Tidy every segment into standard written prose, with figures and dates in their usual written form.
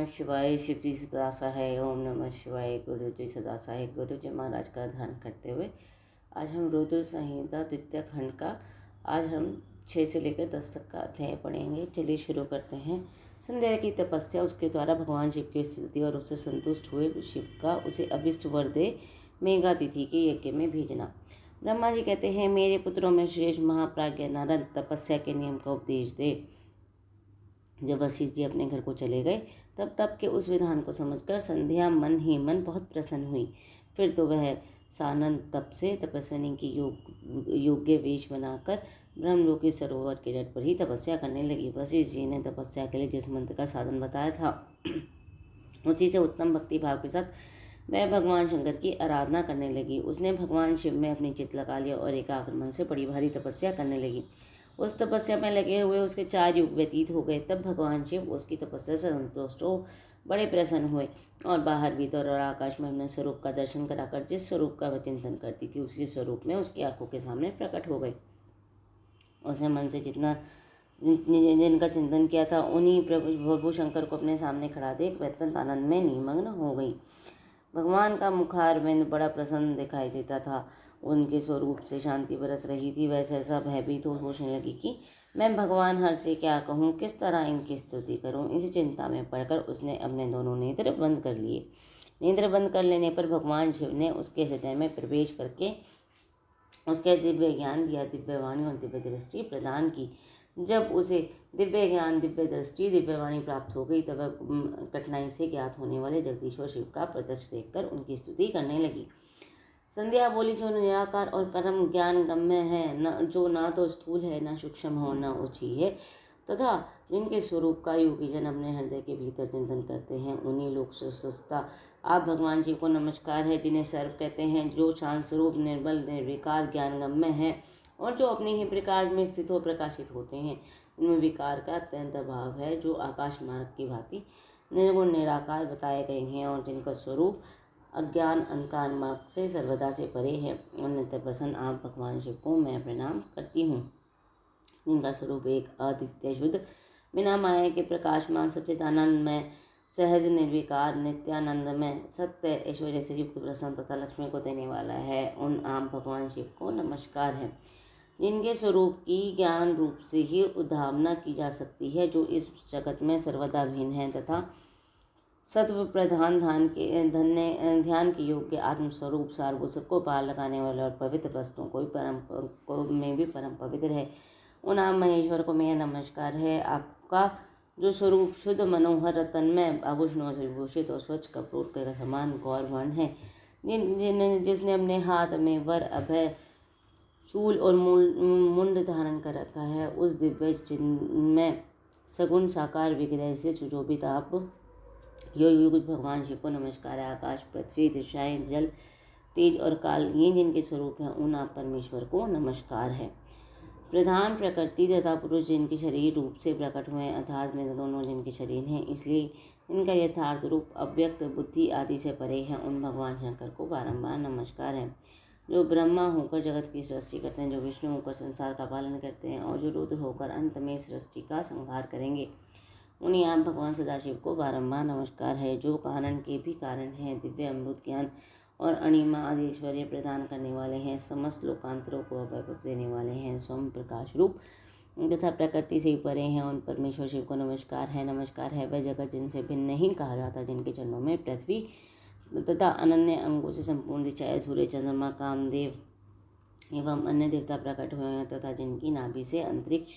नमः शिवाय। शिव जी सदा सहाय। ओम नमः शिवाय। गुरु जी सदा सहाय। गुरु जी महाराज का ध्यान करते हुए आज हम रुद्र संहिता द्वितीय खंड का आज हम 6 से लेकर 10 तक का अध्याय पढ़ेंगे। चलिए शुरू करते हैं। संध्या की तपस्या, उसके द्वारा भगवान शिव की स्तुति और उससे संतुष्ट हुए शिव का उसे अभिष्ट वर दे मेघातिथि के यज्ञ में भेजना। ब्रह्मा जी कहते हैं, मेरे पुत्रों में श्रेष्ठ महाप्राज्ञ नारद तपस्या के नियम का उपदेश दे। जब वशिष्ठ जी अपने घर को चले गए तब के उस विधान को समझकर संध्या मन ही मन बहुत प्रसन्न हुई। फिर तो वह सानंद तप से तपस्विनी की योग्य वेश बनाकर ब्रह्मलोकी सरोवर के तट पर ही तपस्या करने लगी। वशिष्ठ जी ने तपस्या के लिए जिस मंत्र का साधन बताया था उसी से उत्तम भक्ति भाव के साथ वह भगवान शंकर की आराधना करने लगी। उसने भगवान शिव में अपनी चित्त लगा लिया और एकाग्र मन से बड़ी भारी तपस्या करने लगी। उस तपस्या में लगे हुए उसके 4 युग व्यतीत हो गए। तब भगवान शिव उसकी तपस्या से संतुष्ट हो बड़े प्रसन्न हुए और बाहर भीतर और आकाश में अपने स्वरूप का दर्शन कराकर जिस स्वरूप का वह चिंतन करती थी उसी स्वरूप में उसकी आंखों के सामने प्रकट हो गए। उसने मन से जिनका चिंतन किया था उन्हीं प्रभु शंकर को अपने सामने खड़ा देख वह अत्यंत आनंद में निमग्न हो गई। भगवान का मुखारविंद बड़ा प्रसन्न दिखाई देता था। उनके स्वरूप से शांति बरस रही थी। वह सहसा भयभीत हो सोचने लगी कि मैं भगवान हर से क्या कहूँ, किस तरह इनकी स्तुति करूँ। इसी चिंता में पड़कर उसने अपने दोनों नेत्र बंद कर लिए। नेत्र बंद कर लेने पर भगवान शिव ने उसके हृदय में प्रवेश करके उसके दिव्य ज्ञान दिया, दिव्य वाणी और दिव्य दृष्टि प्रदान की। जब उसे दिव्य ज्ञान, दिव्य दृष्टि, दिव्य वाणी प्राप्त हो गई तब वह कठिनाई से ज्ञात होने वाले जगदीश्वर शिव का प्रत्यक्ष देखकर उनकी स्तुति करने लगी। संध्या बोली, जो निराकार और परम ज्ञान गम्य है, जो ना तो स्थूल है, ना सूक्ष्म हो, न ऊंची है, तथा जिनके स्वरूप का योगी जन अपने हृदय के भीतर चिंतन करते हैं, उन्हीं लोग स्वस्थता आप भगवान जी को नमस्कार है, जिन्हें सर्व कहते हैं, जो शांत स्वरूप, निर्बल, निर्विकार, ज्ञान गम्य है और जो अपने ही प्रकाश में स्थित हो प्रकाशित होते हैं। उनमें विकार का अत्यंत अभाव है, जो आकाश मार्ग की भांति निर्गुण निराकार बताए गए हैं और जिनका स्वरूप अज्ञान अंधकार मार्ग से सर्वदा से परे है। उन्नत प्रसन्न आप भगवान शिव को मैं प्रणाम करती हूँ, जिनका स्वरूप एक अद्वितीय शुद्ध बिना माया के प्रकाशमान सच्चिदानंद में सहज निर्विकार नित्यानंद में सत्य ऐश्वर्य से युक्त प्रसन्न तथा लक्ष्मी को देने वाला है। उन आप भगवान शिव को नमस्कार है, जिनके स्वरूप की ज्ञान रूप से ही उद्भावना की जा सकती है, जो इस जगत में सर्वदा भिन्न है तथा सत्व प्रधान ध्यान के योग्य आत्मस्वरूप सारभूत सबको पार लगाने वाले और पवित्र वस्तुओं में भी परम पवित्र है। उन आप महेश्वर को मेरा नमस्कार है। आपका जो स्वरूप शुद्ध, मनोहर, रत्नमय, आभूषणों से विभूषित और स्वच्छ कपूर के समान गौरवर्ण है, जिसने अपने हाथ में वर, अभय, चूल और मुंड धारण कर रखा है, उस दिव्य चिन्ह में सगुण साकार विग्रह से सुशोभित आप यो युग भगवान शिव को नमस्कार है। आकाश, पृथ्वी, दिशाएं, जल, तेज और काल, ये जिनके स्वरूप हैं, उन आप परमेश्वर को नमस्कार है। प्रधान प्रकृति तथा पुरुष जिनके शरीर रूप से प्रकट हुए, अर्थात में दोनों जिनके शरीर हैं, इसलिए इनका यथार्थ रूप अव्यक्त बुद्धि आदि से परे है, उन भगवान शंकर को बारंबार नमस्कार है। जो ब्रह्मा होकर जगत की सृष्टि करते हैं, जो विष्णु होकर संसार का पालन करते हैं और जो रुद्र होकर अंत में सृष्टि का संहार करेंगे, उन्हीं आप भगवान सदाशिव को बारंबार नमस्कार है, जो कारण के भी कारण हैं, दिव्य अमृत ज्ञान और अणिमा आदि ऐश्वर्य प्रदान करने वाले हैं, समस्त लोकांतरों को अभय देने वाले हैं, स्वयं प्रकाश रूप तथा प्रकृति से परे हैं, उन परमेश्वर शिव को नमस्कार है। नमस्कार है वह जगत जिनसे भिन्न नहीं कहा जाता, जिनके चरणों में पृथ्वी तथा अनन्य अंगों से संपूर्ण दिशाएं, सूर्य, चंद्रमा, कामदेव एवं अन्य देवता प्रकट हुए हैं तथा जिनकी नाभि से अंतरिक्ष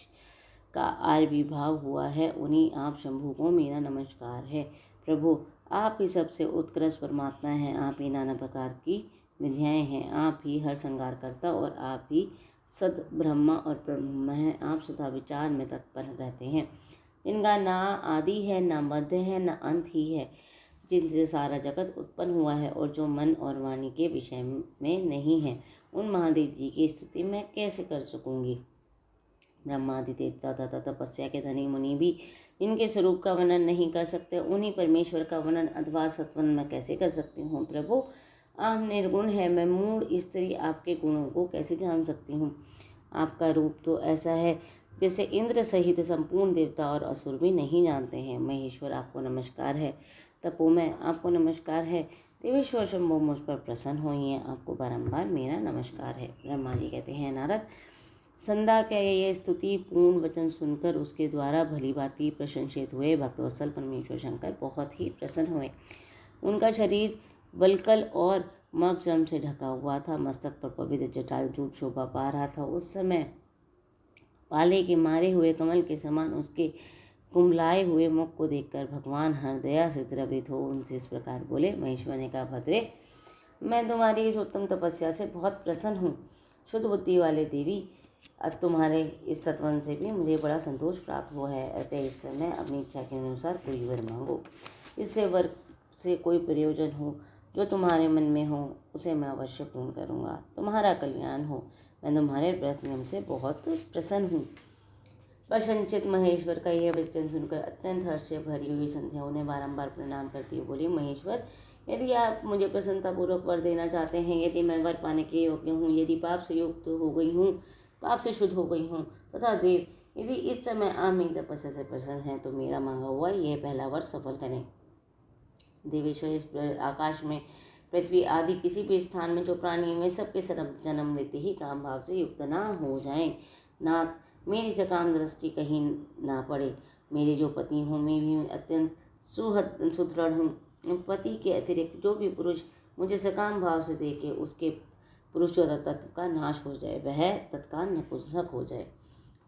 का आविर्भाव हुआ है, उन्हीं आप शंभु को मेरा नमस्कार है। प्रभु, आप ही सबसे उत्कृष्ट परमात्मा हैं, आप ही नाना प्रकार की विद्याएं हैं, आप ही हर संगार करता और आप ही सद ब्रह्मा और ब्रह्म हैं। आप सदा विचार में तत्पर रहते हैं, जिनका ना आदि है, ना मध्य है, ना अंत ही है, जिनसे सारा जगत उत्पन्न हुआ है और जो मन और वाणी के विषय में नहीं है, उन महादेव जी की स्तुति मैं कैसे कर सकूँगी। ब्रह्मादि देवता तथा तपस्या के धनी मुनि भी जिनके स्वरूप का वर्णन नहीं कर सकते, उन्हीं परमेश्वर का वर्णन अथवा सत्वन मैं कैसे कर सकती हूँ। प्रभु, आप निर्गुण है, मैं मूढ़ स्त्री आपके गुणों को कैसे जान सकती हूँ। आपका रूप तो ऐसा है जिसे इंद्र सहित संपूर्ण देवता और असुर भी नहीं जानते हैं। महेश्वर आपको नमस्कार है। तपोमय आपको नमस्कार है। देवेश्वर शंभो मुझ पर प्रसन्न होइए, आपको बारंबार मेरा नमस्कार है। ब्रह्मा जी कहते हैं, नारद, संध्या का यह स्तुति पूर्ण वचन सुनकर उसके द्वारा भली भांति प्रशंसित हुए भक्तवत्सल परमेश्वर शंकर बहुत ही प्रसन्न हुए। उनका शरीर वल्कल और मर्गचर्म से ढका हुआ था। मस्तक पर पवित्र जटाजूट शोभा पा रहा था। उस समय पाले के मारे हुए कमल के समान उसके कुंभलाए हुए मुख को देखकर भगवान हृदया से द्रवित हो उनसे इस प्रकार बोले। महेश्वर ने कहा, भद्रे, मैं तुम्हारी इस उत्तम तपस्या से बहुत प्रसन्न हूँ। शुद्ध बुद्धि वाले देवी, अब तुम्हारे इस सत्वन से भी मुझे बड़ा संतोष प्राप्त हुआ है। अतः इस समय अपनी इच्छा के अनुसार कोई वर मांगो। इससे वर से कोई प्रयोजन हो, जो तुम्हारे मन में हो, उसे मैं अवश्य पूर्ण करूँगा। तुम्हारा कल्याण हो। मैं तुम्हारे व्रत नियम से बहुत प्रसन्न हूँ। प्रशंसित महेश्वर का यह वचन सुनकर अत्यंत हर्ष से भरी हुई संध्या उन्हें बारंबार प्रणाम करती हुई बोली, महेश्वर, यदि आप मुझे प्रसन्नतापूर्वक वर देना चाहते हैं, यदि मैं वर पाने के योग्य हूँ, यदि पाप से युक्त हो गई हूँ, पाप से शुद्ध हो गई हूँ, तथा देव, यदि इस समय आप मेरी तपस्या से प्रसन्न हैं, तो मेरा मांगा हुआ यह पहला वर सफल करें। देवेश्वर, इस आकाश में पृथ्वी आदि किसी भी स्थान में जो प्राणी में सबके जन्म लेते ही काम भाव से युक्त ना हो जाएं। नाथ, मेरी सकाम दृष्टि कहीं ना पड़े। मेरे जो पति हों, मैं भी अत्यंत सुदृढ़ हूँ। पति के अतिरिक्त जो भी पुरुष मुझे सकाम भाव से देखे, उसके पुरुषोत्तर तत्व का नाश हो जाए, वह तत्काल नपुंसक हो जाए।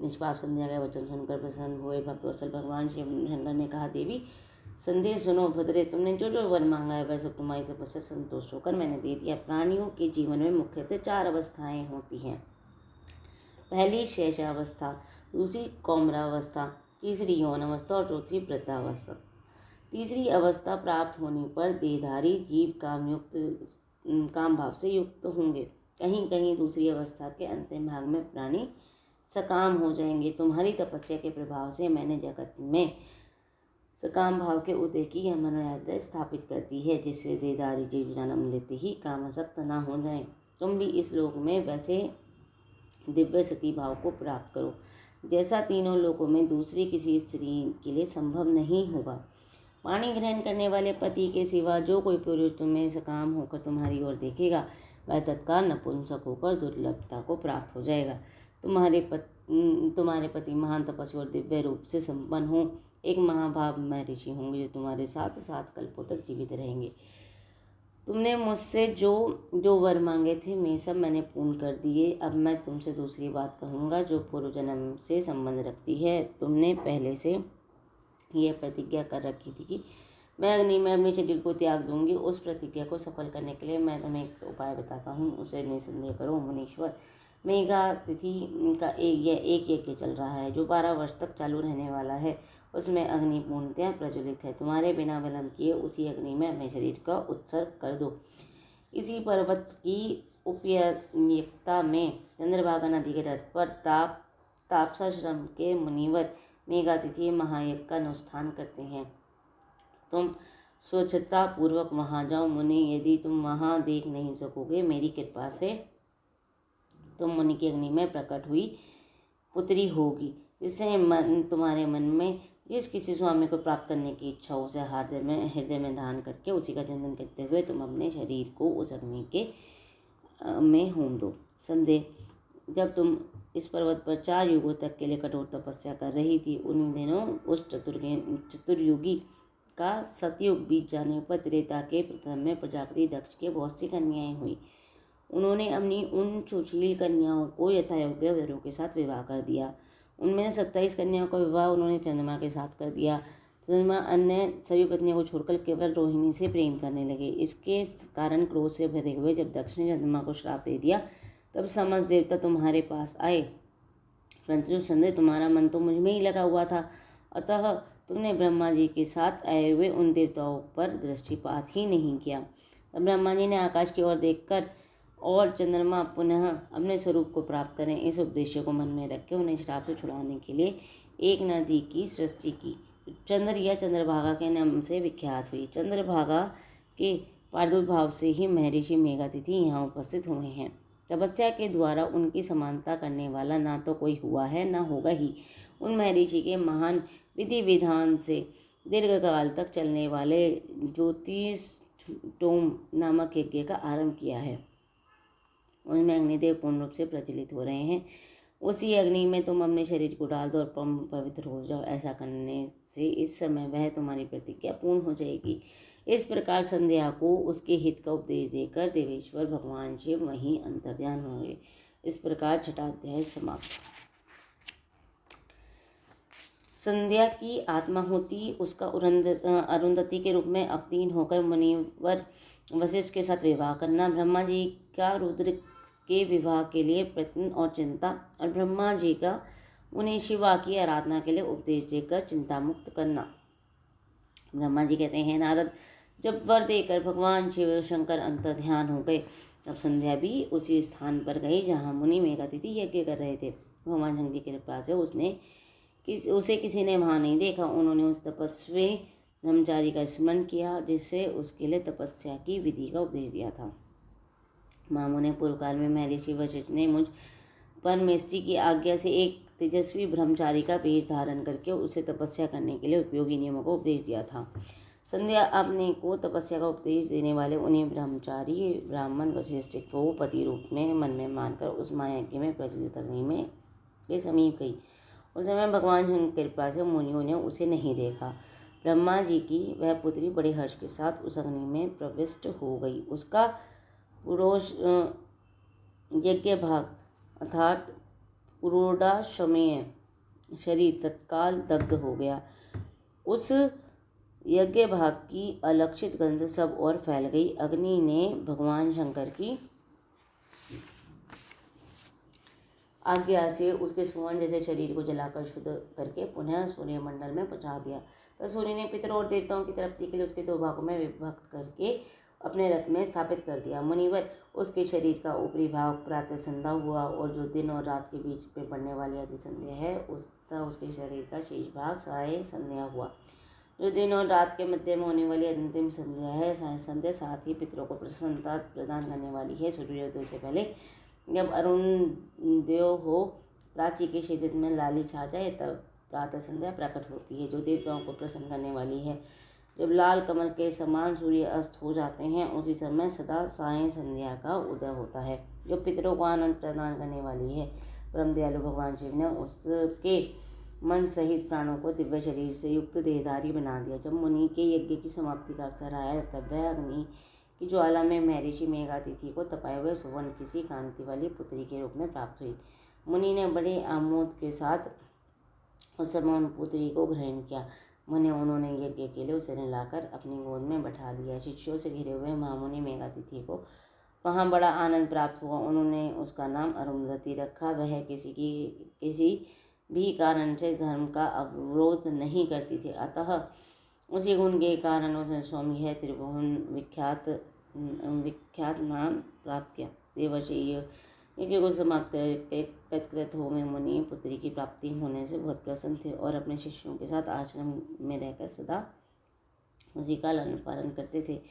निष्पाप संध्या का वचन सुनकर प्रसन्न हुए भक्तवत्सल भगवान श्री शंकर ने कहा, देवी, संदेह सुनो। भद्रे, तुमने जो जो वर मांगा है वह सब तुम्हारी तपस्या से संतुष्ट होकर मैंने दे दिया। प्राणियों के जीवन में मुख्यतः 4 अवस्थाएं होती हैं। पहली शैशवावस्था, दूसरी कौमारावस्था, तीसरी यौन अवस्था और चौथी वृद्धावस्था। तीसरी अवस्था प्राप्त होने पर देहधारी जीव काम भाव से युक्त होंगे। कहीं कहीं दूसरी अवस्था के अंतिम भाग में प्राणी सकाम हो जाएंगे। तुम्हारी तपस्या के प्रभाव से मैंने जगत में सकाम भाव के उदय की यह मर्यादा स्थापित कर दी है, जिससे देहधारी जीव जन्म लेते ही कामासक्त न हो जाएं। तुम भी इस लोक में वैसे दिव्य सती भाव को प्राप्त करो, जैसा तीनों लोकों में दूसरी किसी स्त्री के लिए संभव नहीं होगा। पानी ग्रहण करने वाले पति के सिवा जो कोई पुरुष तुम्हें सकाम होकर तुम्हारी ओर देखेगा, वह तत्काल नपुंसक होकर दुर्लभता को प्राप्त हो जाएगा। तुम्हारे पति महान तपस्वी और दिव्य रूप से संपन्न हो, एक महाभाव महर्षि होंगे, जो तुम्हारे साथ साथ कल्पों तक जीवित रहेंगे। तुमने मुझसे जो जो वर मांगे थे, मैं सब मैंने पूर्ण कर दिए। अब मैं तुमसे दूसरी बात कहूँगा, जो पूर्व जन्म से संबंध रखती है। तुमने पहले से यह प्रतिज्ञा कर रखी थी कि मैं अग्नि में अपने शरीर को त्याग दूंगी। उस प्रतिज्ञा को सफल करने के लिए मैं तुम्हें एक उपाय बताता हूँ, उसे निसंदेह करो। मुनीश्वर, मेघा तिथि का एक यज्ञ चल रहा है, जो 12 वर्ष तक चालू रहने वाला है। उसमें अग्नि पूर्णतया प्रज्वलित है। तुम्हारे बिना विलंब किए उसी अग्नि में अपने शरीर का उत्सर्ग कर दो। इसी पर्वत की उपयक्ता में चंद्रभागा नदी के तट पर तापसाश्रम के मुनिवर मेघातिथि महायज्ञ का अनुष्ठान करते हैं। तुम स्वच्छता पूर्वक वहाँ जाओ। मुनि, यदि तुम वहाँ देख नहीं सकोगे, मेरी कृपा से तुम मुनि की अग्नि में प्रकट हुई पुत्री होगी, जिससे तुम्हारे मन में जिस किसी स्वामी को प्राप्त करने की इच्छा हो, उसे हृदय में धारण करके उसी का चिंतन करते हुए तुम अपने शरीर को उस अग्नि के में होम दो। संदेह, जब तुम इस पर्वत पर 4 युगों तक के लिए कठोर तपस्या कर रही थी, उन्हीं दिनों उस चतुर्युगी का सतयुग बीत जाने पर त्रेता के प्रथम में प्रजापति दक्ष के बहुत सी कन्याएं हुई। उन्होंने अपनी उन सुशील कन्याओं को यथायोग्य वरों के साथ विवाह कर दिया। उनमें से 27 कन्याओं का विवाह उन्होंने चंद्रमा के साथ कर दिया। चंद्रमा अन्य सभी पत्नियों को छोड़कर केवल रोहिणी से प्रेम करने लगे। इसके कारण क्रोध से भरे हुए जब दक्ष ने चंद्रमा को श्राप दे दिया, तब समस्त देवता तुम्हारे पास आए, परंतु संदेह तुम्हारा मन तो मुझ में ही लगा हुआ था। अतः तुमने ब्रह्मा जी के साथ आए हुए उन देवताओं पर दृष्टिपात ही नहीं किया। तब ब्रह्मा जी ने आकाश की ओर देखकर और चंद्रमा पुनः अपने स्वरूप को प्राप्त करें, इस उद्देश्य को मन में रख के उन्हें श्राप से छुड़ाने के लिए एक नदी की सृष्टि की। चंद्र या चंद्रभागा के नाम से विख्यात हुई। चंद्रभागा के प्रादुर्भाव से ही महर्षि मेघातिथि यहाँ उपस्थित हुए हैं। तपस्या के द्वारा उनकी समानता करने वाला ना तो कोई हुआ है ना होगा ही। उन महर्षि के महान विधि विधान से दीर्घकाल तक चलने वाले ज्योतिषोम नामक यज्ञ का आरंभ किया है। उनमें अग्निदेव पूर्ण रूप से प्रज्वलित हो रहे हैं। उसी अग्नि में तुम अपने शरीर को डाल दो और पवित्र हो जाओ। ऐसा करने से इस समय वह तुम्हारी प्रतिज्ञा पूर्ण हो जाएगी। इस प्रकार संध्या को उसके हित का उपदेश देकर देवेश्वर भगवान शिव वहीं अंतर्ध्यान होंगे। इस प्रकार छठा अध्याय समाप्त। संध्या की आत्माहुति उसका अरुंधति के रूप में अवतीर्ण होकर मुनिवर वशिष्ठ के साथ विवाह करना, ब्रह्मा जी का रुद्र के विवाह के लिए प्रयत्न और चिंता, और ब्रह्मा जी का उन्हें शिवा की आराधना के लिए उपदेश देकर चिंता मुक्त करना। ब्रह्मा जी कहते हैं, नारद, जब वर देकर भगवान शिव शंकर अंतर्ध्यान हो गए तब संध्या भी उसी स्थान पर गई जहाँ मुनि मेघातिथि यज्ञ कर रहे थे। भगवान शंकर की कृपा से उसे किसी ने वहाँ नहीं देखा। उन्होंने उस तपस्वी ब्रह्मचारी का स्मरण किया जिससे उसके लिए तपस्या की विधि का उपदेश दिया था। मामों ने पूर्व काल में महर्षि वशिष्ठ ने मुझ परमेष्टि की आज्ञा से एक तेजस्वी ब्रह्मचारी का वेश धारण करके उसे तपस्या करने के लिए उपयोगी नियमों का उपदेश दिया था। संध्या अपने को तपस्या का उपदेश देने वाले उन्हें ब्रह्मचारी ब्राह्मण वशिष्ठ को पति रूप में मन में मानकर उस महायज्ञ में प्रज्वलित अग्नि में के समीप गई। उस समय भगवान शंकर की कृपा से मुनियों ने उसे नहीं देखा। ब्रह्मा जी की वह पुत्री बड़े हर्ष के साथ उस अग्नि में प्रविष्ट हो गई। उसका पुरोष यज्ञ भाग अर्थात पुरोडाशमीय शरीर तत्काल दग्ध हो गया। उस यज्ञ भाग की अलक्षित गंध सब और फैल गई। अग्नि ने भगवान शंकर की आज्ञा से उसके स्वर्ण जैसे शरीर को जलाकर शुद्ध करके पुनः सूर्यमंडल में पहुंचा दिया। तब सूर्य ने पितरों और देवताओं की तृप्ति के लिए उसके दो भागों में विभक्त करके अपने रथ में स्थापित कर दिया। मुनिवर, उसके शरीर का ऊपरी भाग प्रातः संध्या हुआ और जो दिन और रात के बीच में पड़ने वाली आधी संध्या है उसके शरीर का शेष भाग साय संध्या हुआ। जो दिन और रात के मध्य में होने वाली अंतिम संध्या है साय संध्या साथ ही पितरों को प्रसन्नता प्रदान करने वाली है। सूर्योदय से पहले जब अरुणोदय हो, प्राची के शरीर में लाली छा जाए तब प्रातः संध्या प्रकट होती है जो देवताओं को प्रसन्न करने वाली है। जब लाल कमल के समान सूर्य अस्त हो जाते हैं उसी समय सदा साय संध्या का उदय होता है जो पितरों को आनंद प्रदान करने वाली है। परम दयालु भगवान शिव ने उसके मन सहित प्राणों को दिव्य शरीर से युक्त देहधारी बना दिया। जब मुनि के यज्ञ की समाप्ति का अवसर आया तब वह अग्नि की ज्वाला में महर्षि मेघातिथि को तपाए हुए सुवर्ण किसी कांति वाली पुत्री के रूप में प्राप्त हुई। मुनि ने बड़े आमोद के साथ उस समय उन पुत्री को ग्रहण किया। उन्होंने यज्ञ के लिए उसे नहलाकर अपनी गोद में बैठा लिया। शिष्यों से घिरे हुए महामुनि मेघातिथि को वहाँ बड़ा आनंद प्राप्त हुआ। उन्होंने उसका नाम अरुंधति रखा। वह किसी भी कारण से धर्म का अवरोध नहीं करती थी, अतः उसी गुण के कारण उसने स्वामी है त्रिभुवन विख्यात नाम प्राप्त किया। देवर्षि यज्ञ को समाप्त करके कृतकृत हुए मुनि पुत्री की प्राप्ति होने से बहुत प्रसन्न थे और अपने शिष्यों के साथ आश्रम में रहकर सदा उसी का लालन पालन करते थे।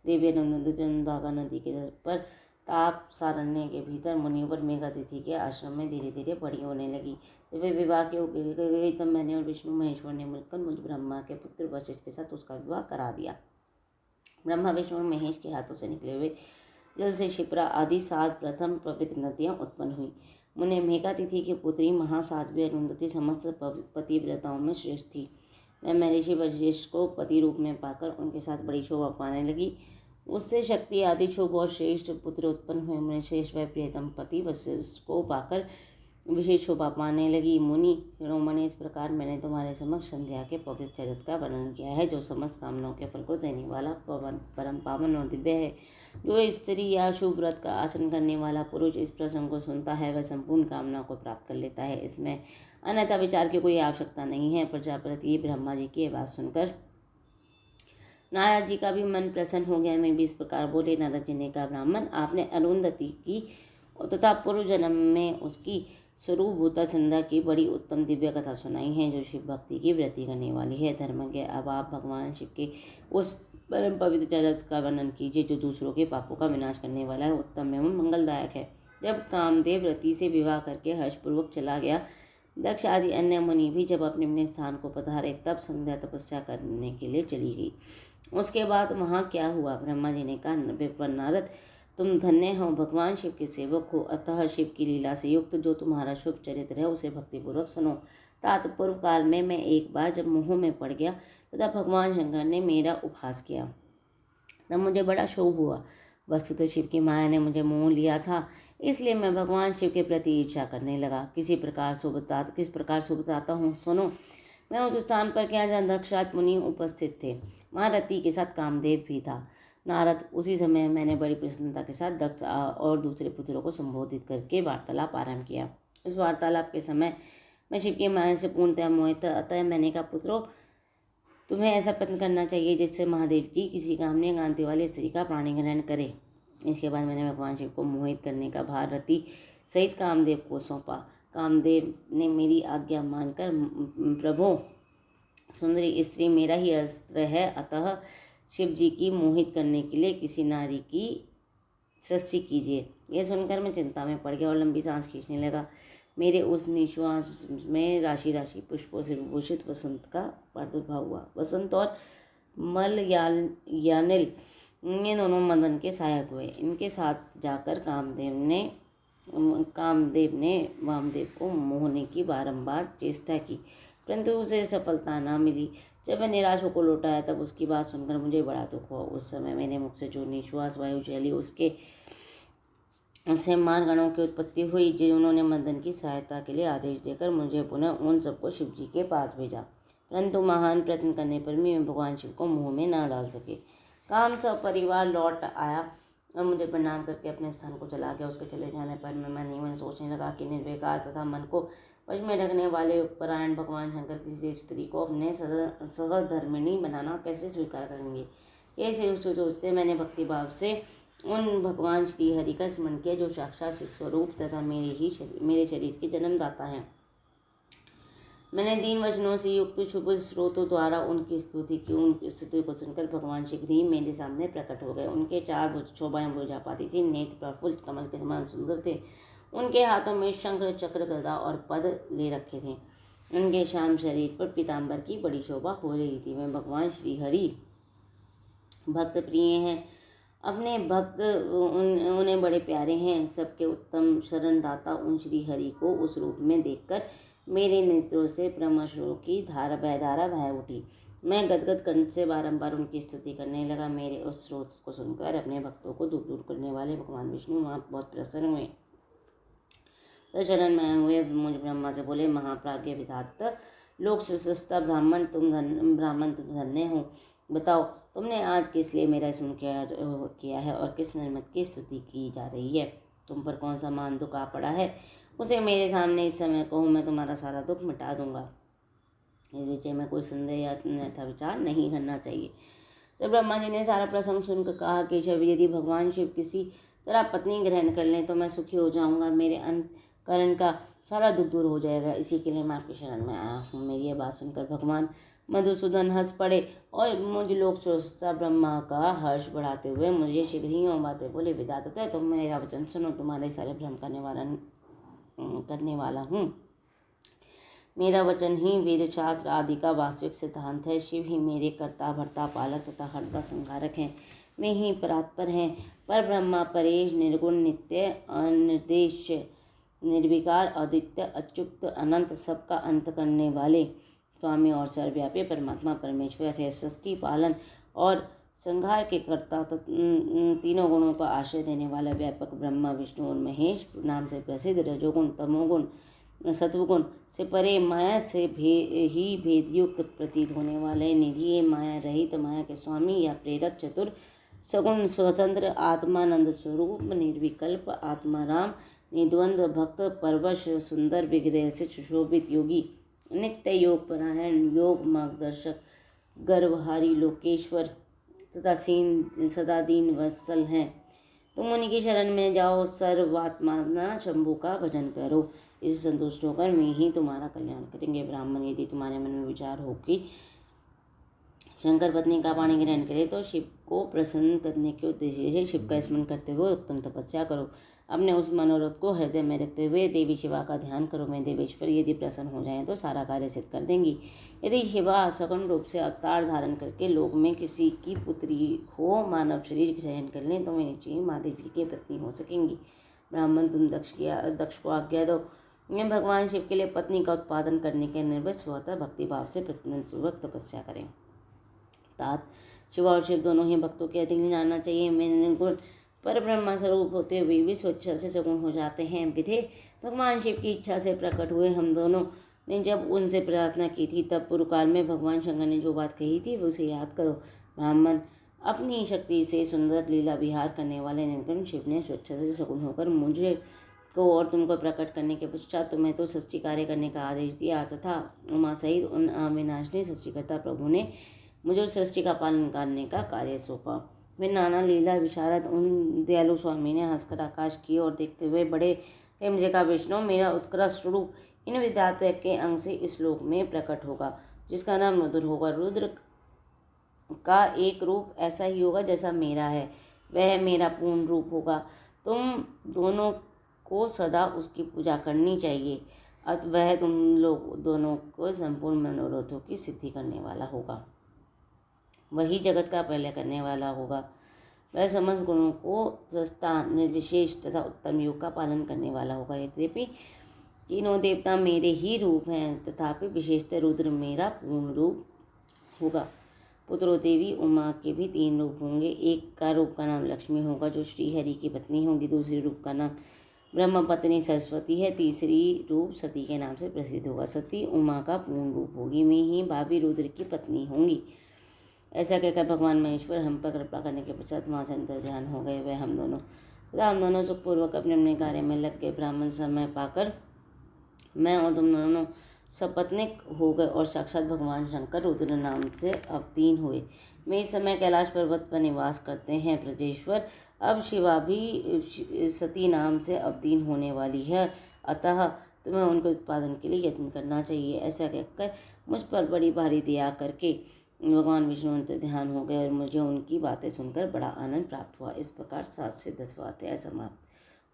देवी भागा नदी के तट पर ताप सारण्य के भीतर मुनिवर मेघातिथि के आश्रम में धीरे धीरे बड़ी होने लगी। जब वे विवाह के गई तब मैंने और विष्णु महेश्वर ने मिलकर मुझ ब्रह्मा के पुत्र वशिष्ठ के साथ उसका विवाह करा दिया। ब्रह्मा विष्णु और महेश के हाथों से निकले हुए जल से क्षिप्रा आदि 7 प्रथम पवित्र नदियाँ उत्पन्न हुई। मुने मेघातिथि की पुत्री महासाध्वी अरुंधति समस्त पतिव्रताओं में श्रेष्ठ थी। मैं महर्षि वशिष्ठ को पति रूप में पाकर उनके साथ बड़ी शोभा पाने लगी। उससे शक्ति आदि शुभ और श्रेष्ठ पुत्र उत्पन्न हुए। मुनि श्रेष्ठ व प्रियतम पति वशिष्ठ को पाकर विशेष शोभा पाने लगी। मुनि शिरोमणि, इस प्रकार मैंने तुम्हारे समक्ष संध्या के पवित्र चरित्र का वर्णन किया है जो समस्त कामनाओं के फल को देने वाला परम पावन और दिव्य है। जो स्त्री या शुभ व्रत का आचरण करने वाला पुरुष इस प्रसंग को सुनता है वह संपूर्ण कामनाओं को प्राप्त कर लेता है। इसमें अन्यथा विचार की कोई आवश्यकता नहीं है। प्रजापति ब्रह्मा जी की बात सुनकर नारद जी का भी मन प्रसन्न हो गया। मैं भी इस प्रकार बोले, नारद जी ने कहा, ब्राह्मण, आपने अरुंधति की तथा पूर्व जन्म में उसकी स्वरूप भूता संध्या की बड़ी उत्तम दिव्य कथा सुनाई है जो शिव भक्ति की वृद्धि करने वाली है। धर्मज्ञ, अब आप भगवान शिव के उस परम पवित्र चरित्र का वर्णन कीजिए जो दूसरों के पापों का विनाश करने वाला है, उत्तम एवं मंगलदायक है। जब कामदेव रति से विवाह करके हर्षपूर्वक चला गया, दक्ष आदि अन्य मुनि भी जब अपने अपने स्थान को पधारे, तब संध्या तपस्या करने के लिए चली गई। उसके बाद वहाँ क्या हुआ? ब्रह्मा जी ने कहा, विप्र नारद, तुम धन्य हो, भगवान शिव के सेवक हो, अतः शिव की लीला से युक्त जो तुम्हारा शुभ चरित्र है उसे भक्तिपूर्वक सुनो। तात पूर्व काल में मैं एक बार जब मोह में पड़ गया तथा भगवान शंकर ने मेरा उपहास किया, तब मुझे बड़ा क्षोभ हुआ। वस्तुतः शिव की माया ने मुझे मोह लिया था, इसलिए मैं भगवान शिव के प्रति ईर्ष्या करने लगा। किस प्रकार शुभ बताता हूँ, सुनो। मैं उस स्थान पर गया जहाँ दक्षात मुनि उपस्थित थे। वहाँ रति के साथ कामदेव भी था। नारद, उसी समय मैंने बड़ी प्रसन्नता के साथ दक्ष और दूसरे पुत्रों को संबोधित करके वार्तालाप आरंभ किया। इस वार्तालाप के समय मैं शिव की माया से पूर्णतः मोहित, अतः मैंने कहा, पुत्रों, तुम्हें ऐसा प्रयत्न करना चाहिए जिससे महादेव की किसी कामनी कांति वाली स्त्री का प्राणी ग्रहण करे। इसके बाद मैंने भगवान शिव को मोहित करने का भार रति सहित कामदेव को सौंपा। कामदेव ने मेरी आज्ञा मानकर, प्रभो, सुंदरी स्त्री मेरा ही अस्त्र है, अतः शिव जी की मोहित करने के लिए किसी नारी की सृष्टि कीजिए। यह सुनकर मैं चिंता में पड़ गया और लंबी सांस खींचने लगा। मेरे उस निश्वास में राशि राशि पुष्पों से विभूषित वसंत का प्रादुर्भाव हुआ। वसंत और मल यानिल ये दोनों मदन के सहायक हुए। इनके साथ जाकर कामदेव ने वामदेव को मोहने की बारंबार चेष्टा की, परंतु उसे सफलता न मिली। जब मैं निराश होकर लौट आया तब उसकी बात सुनकर मुझे बड़ा दुख हुआ। उस समय मेरे मुख से जो निश्वास वायु चली उससे मारगणों की उत्पत्ति हुई, जिन्होंने मदन की सहायता के लिए आदेश देकर मुझे पुनः उन सबको शिव जी के पास भेजा, परंतु महान प्रयत्न करने पर भी मैं भगवान शिव को मुँह में न डाल सके। काम सब परिवार लौट आया और मुझे प्रणाम करके अपने स्थान को चला गया। उसके चले जाने पर मैं मन ही मन सोचने लगा कि निर्विकार तथा मन को वश में रखने वाले परायण भगवान शंकर किसी स्त्री को अपने सहधर्मिणी बनाना कैसे स्वीकार करेंगे। ये सोचते मैंने भक्तिभाव से उन भगवान श्री हरि का स्मरण किया, जो साक्षात स्वरूप तथा मेरे शरीर के जन्मदाता हैं। मैंने दीन वचनों से युक्त शुभ स्रोतों द्वारा उनकी स्तुति की। उनकी स्तुति को सुनकर भगवान शीघ्र ही मेरे सामने प्रकट हो गए। उनके 4 शोभाएं भुजा पाती थी, नेत्र प्रफुल्ल कमल के समान सुंदर थे। उनके हाथों में शंख चक्र गदा और पद ले रखे थे। उनके श्याम शरीर पर पीताम्बर की बड़ी शोभा हो रही थी। वे भगवान श्री हरि भक्त प्रिय हैं, अपने भक्त उन्हें बड़े प्यारे हैं। सबके उत्तम शरणदाता उन श्री हरि को उस रूप में देखकर मेरे नेत्रों से परमाश्रु की धारा बह उठी। मैं गदगद कंठ से बारंबार उनकी स्तुति करने लगा। मेरे उस स्रोत को सुनकर अपने भक्तों को दूर दूर करने वाले भगवान विष्णु वहाँ बहुत प्रसन्न हुए। तो शरण में हुए मुझ ब्रह्मा से बोले, महाप्राज्ञ विधाता लोक सस्ता ब्राह्मण तुम धन्य हो। बताओ, तुमने आज किस लिए मेरा स्मरण किया है और किस निर्मत की स्तुति की जा रही है? तुम पर कौन सा मान दुख आ पड़ा है, उसे मेरे सामने इस समय कहो, मैं तुम्हारा सारा दुख मिटा दूंगा। इस विषय में कोई संदेह या अन्यथा विचार नहीं करना चाहिए। तो ब्रह्मा जी ने सारा प्रसंग सुनकर कहा, केशव, यदि भगवान शिव किसी तरह पत्नी ग्रहण कर लें तो मैं सुखी हो जाऊंगा, मेरे अंतःकरण का सारा दुख दूर हो जाएगा। इसी के लिए मैं आपकी शरण में आया हूँ। मेरी यह बात सुनकर भगवान मधुसूदन हंस पड़े और मुझ लोक श्रोता ब्रह्मा का हर्ष बढ़ाते हुए मुझे शीघ्र ही बातें बोले, विधाता, तुम मेरा वचन सुनो, तुम्हारे सारे भ्रम करने वाला हूँ। मेरा वचन ही वेद शास्त्र आदि का वास्तविक सिद्धांत है। शिव ही मेरे कर्ता भर्ता पालक तथा हरता संहारक हैं। वे ही परात्पर हैं। पर ब्रह्मा परेश निर्गुण नित्य अनिर्देश निर्विकार अद्वितीय अच्युत अनंत सबका अंत करने वाले स्वामी और सर्वव्यापी परमात्मा परमेश्वर है। सृष्टि पालन और संहार के कर्ता तीनों गुणों का आश्रय देने वाला व्यापक ब्रह्मा विष्णु और महेश नाम से प्रसिद्ध रजोगुण तमोगुण सत्वगुण से परे माया से ही भेदयुक्त प्रतीत होने वाले निधि माया रहित माया के स्वामी या प्रेरक चतुर सगुण स्वतंत्र आत्मानंद स्वरूप निर्विकल्प आत्माराम निद्वंद भक्त परवश सुंदर विग्रह से सुशोभित योगी नित्य योग परायण योग मार्गदर्शक गर्वहारी लोकेश्वर तथा सदा दीन वत्सल हैं। तुम उन्हीं की शरण में जाओ, सर्वात्मा शंभु का भजन करो। इसे संतुष्ट होकर मैं ही तुम्हारा कल्याण करेंगे। ब्राह्मण, यदि तुम्हारे मन में विचार हो कि शंकर पत्नी का पाणी ग्रहण करे तो शिव को प्रसन्न करने के उद्देश्य से शिव का स्मरण करते हुए उत्तम तपस्या करो। अपने उस मनोरथ को हृदय में रखते हुए देवी शिवा का ध्यान करो। मैं देवेश्वर यदि प्रसन्न हो जाएं तो सारा कार्य सिद्ध कर देंगी। यदि शिवा सगुण रूप से अवतार धारण करके लोक में किसी की पुत्री हो मानव शरीर ग्रहण कर लें तो वे निश्चय माँ देवी की पत्नी हो सकेंगी। ब्राह्मण तुम दक्ष को आज्ञा दो, मैं भगवान शिव के लिए पत्नी का उत्पादन करने के निर्भय स्वतः भक्तिभाव से प्रतिपूर्वक तपस्या करें। तात शिव और शिव दोनों ही भक्तों के अधिक जानना चाहिए। मैं निर्गुण पर ब्रह्मा स्वरूप होते हुए भी स्वेच्छा से सगुण हो जाते हैं। विधे भगवान शिव की इच्छा से प्रकट हुए हम दोनों ने जब उनसे प्रार्थना की थी तब पूर्व काल में भगवान शंकर ने जो बात कही थी उसे याद करो। ब्राह्मण अपनी शक्ति से सुंदर लीला विहार करने वाले निर्गुण शिव ने स्वेच्छा से सगुण होकर मुझे को और तुमको प्रकट करने के पश्चात तुम्हें तो सृष्टि कार्य करने का आदेश दिया तथा उमा सहित उन अविनाशी सृष्टिकर्ता प्रभु ने मुझे सृष्टि का पालन करने का कार्य सौंपा। वे नाना लीला विशारद उन दयालु स्वामी ने हंसकर आकाश की ओर देखते हुए बड़े प्रेम से का विष्णु मेरा उत्कृष्ट रूप इन विद्यार्थी के अंग से इस लोक में प्रकट होगा जिसका नाम रुद्र होगा। रुद्र का एक रूप ऐसा ही होगा जैसा मेरा है, वह मेरा पूर्ण रूप होगा। तुम दोनों को सदा उसकी पूजा करनी चाहिए। अतः वह तुम लोग दोनों को संपूर्ण मनोरथों की सिद्धि करने वाला होगा। वही जगत का प्रलय करने वाला होगा। वह समस्त गुणों को सस्ता निर्विशेष तथा उत्तम योग का पालन करने वाला होगा। यद्यपि तीनों देवता मेरे ही रूप हैं तथापि विशेषतः रुद्र मेरा पूर्ण रूप होगा। पुत्रों देवी उमा के भी 3 रूप होंगे। एक का रूप का नाम लक्ष्मी होगा जो श्रीहरि की पत्नी होगी। दूसरी रूप का नाम ब्रह्म पत्नी सरस्वती है। तीसरी रूप सती के नाम से प्रसिद्ध होगा। सती उमा का पूर्ण रूप होगी। मैं ही भाभी रुद्र की पत्नी होंगी। ऐसा कहकर भगवान महेश्वर हम पर कृपा करने के पश्चात वहाँ से अंतर ध्यान हो गए। वह हम दोनों सुखपूर्वक अपने अपने कार्य में लग गए। ब्राह्मण समय पाकर मैं और तुम दोनों सपत्निक हो गए और साक्षात भगवान शंकर रुद्र नाम से अवतीर्ण हुए। वे इस समय कैलाश पर्वत पर निवास करते हैं। ब्रजेश्वर अब शिवा भी सती नाम से अवतीर्ण होने वाली है, अतः तुम्हें उनके उत्पादन के लिए यत्न करना चाहिए। ऐसा कहकर मुझ पर बड़ी भारी दया करके भगवान विष्णु अंतर ध्यान हो गए और मुझे उनकी बातें सुनकर बड़ा आनंद प्राप्त हुआ। इस प्रकार 7 से 10 अध्याय समाप्त।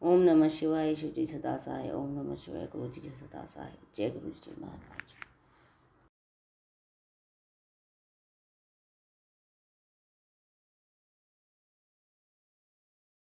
ओम नमः शिवाय। शिव जी सदा सहाय। ओम नमः शिवाय। गुरु जी सदा सहाय। जय गुरु जी महाराज।